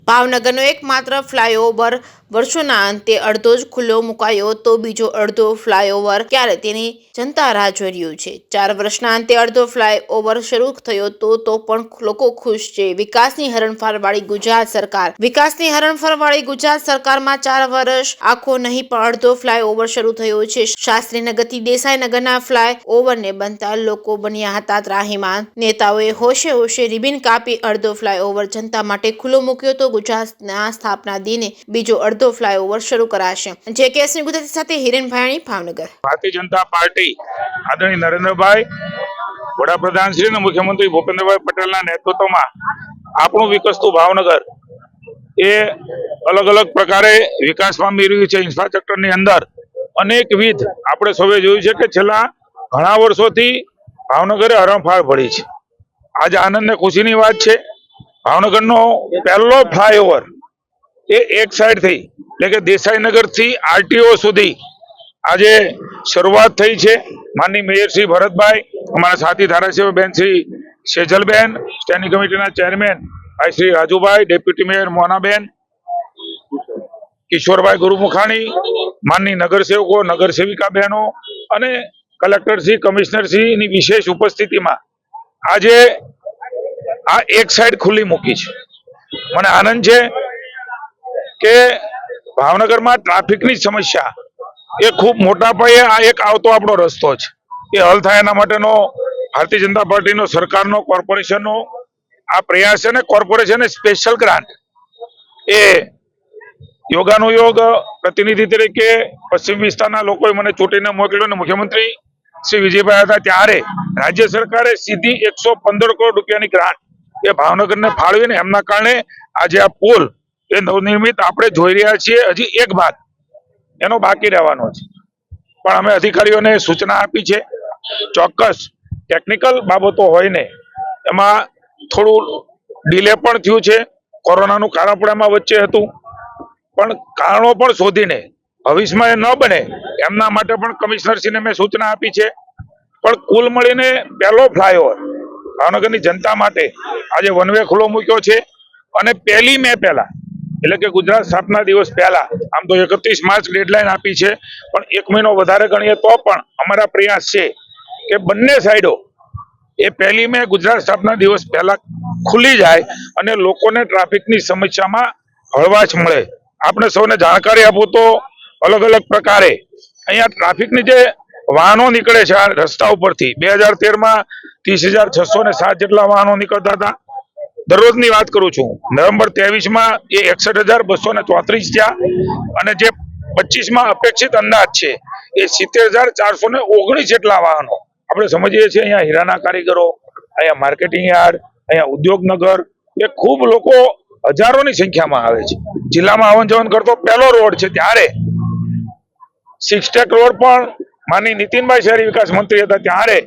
ભાવનગરનો એકમાત્ર ફ્લાયઓવર વર્ષોના અંતે અડધો જ ખુલ્લો મુકાયો તો બીજો અડધો ફ્લાયઓવર ક્યારે તેની જનતા રાહ જોઈ રહ્યું છે। 4 વર્ષના અંતે અડધો ફ્લાયઓવર શરૂ થયો તો પણ લોકો ખુશ છે। વિકાસની હરણફાળવાળી ગુજરાત સરકારમાં 4 વર્ષ આખો નહીં પણ અડધો ફ્લાયઓવર શરૂ થયો છે। શાસ્ત્રીનગરથી દેસાઈનગરના ફ્લાયઓવરને બનતા લોકો બન્યા હતા ત્રાહિમામ। નેતાઓએ હોશે રિબિન કાપી અડધો ફ્લાયઓવર જનતા માટે ખુલ્લો મૂક્યો તો ગુજરાતના સ્થાપના દિને બીજો અડધો ફ્લાયઓવર શરૂ કરાશે। જેકેએસની ગુજરાતી સાથે હિરેન ભાયાણી, ભાવનગર। ભારતીય જનતા પાર્ટી આદરણીય નરેન્દ્રભાઈ વડાપ્રધાન શ્રી અને મુખ્યમંત્રી ભૂપેન્દ્રભાઈ પટેલના નેતૃત્વમાં આપણું વિકસતું ભાવનગર એ અલગ અલગ પ્રકારે વિકાસ પામી રહ્યું છે। ઇન્ફ્રાસ્ટ્રક્ચરની અંદર અનેકવિધ આપણે સૌએ જોયું છે કે છેલ્લા ઘણા વર્ષોથી ભાવનગરે હરણફાળ ભળી છે। આજે આનંદ ને ખુશીની વાત છે, ભાવનગરનો પહેલો ફ્લાયઓવર એ એક સાઈડ થઈ એટલે કે દેસાઈનગર થી આરટીઓ સુધી આજે શરૂઆત થઈ છે। માનની મેયર શ્રી ભરતભાઈ, અમારા સાથી ધારાસભ્ય બેન શ્રી સેજલબેન, સ્ટેન્ડિંગ કમિટીના ચેરમેન ભાઈ શ્રી રાજુભાઈ, ડેપ્યુટી મેયર મોનાબેન, કિશોરભાઈ ગુરુમુખાણી, માનની નગરસેવકો, નગરસેવિકા બહેનો અને કલેક્ટર શ્રી, કમિશનર શ્રીની વિશેષ ઉપસ્થિતિમાં આજે આ એક સાઈડ ખુલ્લી મૂકી છે। મને આનંદ છે કે ભાવનગરમાં ટ્રાફિકની સમસ્યા એ ખૂબ મોટા પાયે આ એક આવતો આપણો રસ્તો છે એ હલ થાય એના માટેનો ભારતીય જનતા પાર્ટીનો, સરકારનો, કોર્પોરેશનનો આ પ્રયાસ છે ને કોર્પોરેશને સ્પેશિયલ ગ્રાન્ટ એ યોગાનુયોગ પ્રતિનિધિ તરીકે પશ્ચિમ વિસ્તારના લોકોએ મને ચૂંટીને મોકલ્યો અને મુખ્યમંત્રી શ્રી વિજયભાઈ હતા ત્યારે રાજ્ય સરકારે સીધી 115 કરોડ રૂપિયાની ગ્રાન્ટ એ ભાવનગરને ફાળવીને એમના કારણે આજે આ પુલ એ નવનિર્મિત આપણે જોઈ રહ્યા છીએ। હજી એક ભાગ એનો બાકી રહેવાનો છે, પણ અમે અધિકારીઓને સૂચના આપી છે। ચોક્કસ ટેકનિકલ બાબતો હોય ને એમાં થોડું ડિલે પણ થયું છે, કોરોનાનું કારણ પણ એમાં વચ્ચે હતું, પણ કારણો પણ શોધીને ભવિષ્યમાં એ ન બને એમના માટે પણ કમિશનરશ્રીને મેં સૂચના આપી છે। પણ કુલ મળીને પહેલો ફ્લાયઓવર ભાવનગરની જનતા માટે આજે વન વે ખુલ્લો મૂક્યો છે અને 1 મે પહેલા એટલે કે ગુજરાત સ્થાપના દિવસ પહેલા, આમ તો 31 માર્ચ ડેડલાઈન આપી છે, પણ 1 મહિનો વધારે ગણીએ તો પણ અમારા પ્રયાસ છે કે બંને સાઈડો એ 1 મે ગુજરાત સ્થાપના દિવસ પહેલા ખુલી જાય અને લોકોને ટ્રાફિકની સમસ્યામાં હળવાશ મળે। આપણે સૌને જાણકારી આપું તો અલગ અલગ પ્રકારે અહીંયા ટ્રાફિકની જે વાહનો નીકળે છે આ રસ્તા ઉપરથી 2013માં 30,607 જેટલા વાહનો નીકળતા હતા। દરરોજની વાત કરું છું, નવેમ્બર 23માં એ 61,234 થયા અને જે 25માં અપેક્ષિત અંદાજ છે એ 70,419 જેટલા વાહનો। આપણે સમજીએ છીએ અહીંયા હીરાના કારીગરો, અહીંયા માર્કેટિંગ યાર્ડ, અહીંયા ઉદ્યોગનગર એ ખૂબ લોકો હજારોની સંખ્યામાં આવે છે। જિલ્લામાં આવન જવન કરતો પહેલો રોડ છે ત્યારે 6 રોડ પણ માની નીતિનભાઈ શહેરી વિકાસ મંત્રી હતા ત્યારે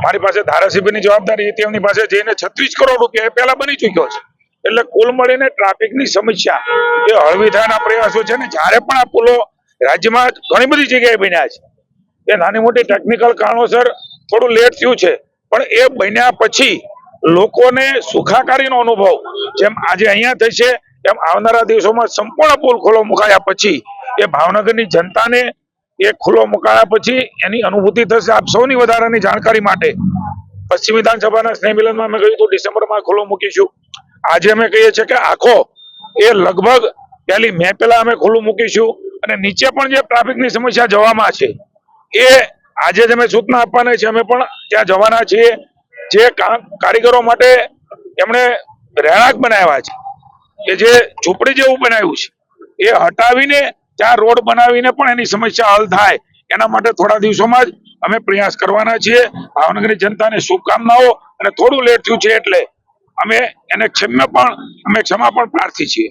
મારી પાસે ધારાસભ્યની જવાબદારી હતી, એમની પાસે જઈને 36 કરોડ રૂપિયા એ પહેલા બની ચૂક્યો છે। એટલે કુલ મળીને ટ્રાફિકની સમસ્યા એ હળવી થવાના પ્રયાસો છે ને જ્યારે પણ આ પુલો રાજ્યમાં ઘણી બધી જગ્યાએ બન્યા છે એ નાની મોટી ટેકનિકલ કારણોસર થોડું લેટ થયું છે, પણ એ બન્યા પછી લોકોને સુખાકારીનો અનુભવ જેમ આજે અહીંયા થઈ છે એમ આવનારા દિવસોમાં સંપૂર્ણ પુલ ખુલ્લો મુકાયા પછી એ ભાવનગરની જનતાને એ ખુલ્લો મુકાયા પછી એની અનુભૂતિ થશે। આપ સૌની વધારાની જાણકારી માટે પશ્ચિમ વિધાનસભાના સ્નેહ મિલનમાં અમે કહ્યું હતું ડિસેમ્બરમાં ખુલ્લો મૂકીશું। આજે અમે કહીએ છીએ કે આખો એ લગભગ 1 મે પહેલા અમે ખુલ્લું મૂકીશું અને નીચે પણ જે ટ્રાફિકની સમસ્યા જવામાં છે એ આજે જ અમે સૂચના આપવાના છે, અમે પણ ત્યાં જવાના છીએ। જે કારીગરો માટે એમણે રહેણાંક બનાવ્યા છે કે જે ઝૂંપડી જેવું બનાવ્યું છે એ હટાવીને ત્યાં રોડ બનાવીને પણ એની સમસ્યા હલ થાય એના માટે થોડા દિવસોમાં જ અમે પ્રયાસ કરવાના છીએ। ભાવનગરની જનતાને શુભકામનાઓ અને થોડું લેટ થયું છે એટલે અમે એને ક્ષમા પણ પ્રાર્થી છીએ।